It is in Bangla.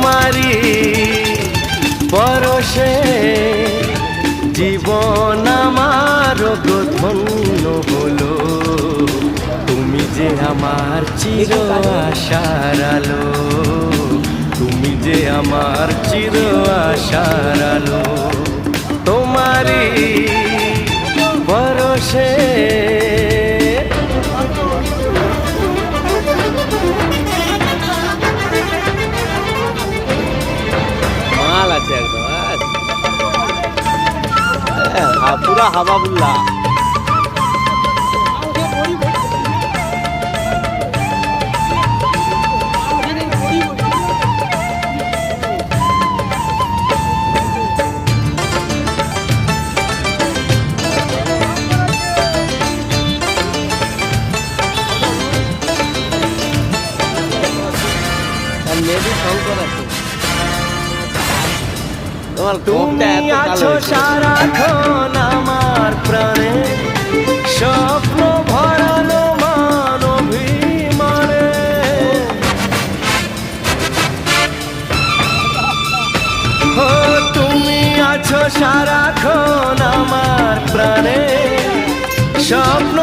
তোমারি পরশে জীবন আমার ধন্য হলো। তুমি যে আমার চির আশার আলো, তুমি যে আমার চির আশার আলো। তোমারি পরশে মাল আছে একদম পুরা হাবাবুল্লাহ। তুমি আছো সারাক্ষণ আমার প্রাণে, স্বপ্ন ভরানো মানবিমানে। ও তুমি আছো সারাক্ষণ আমার প্রাণে, স্বপ্ন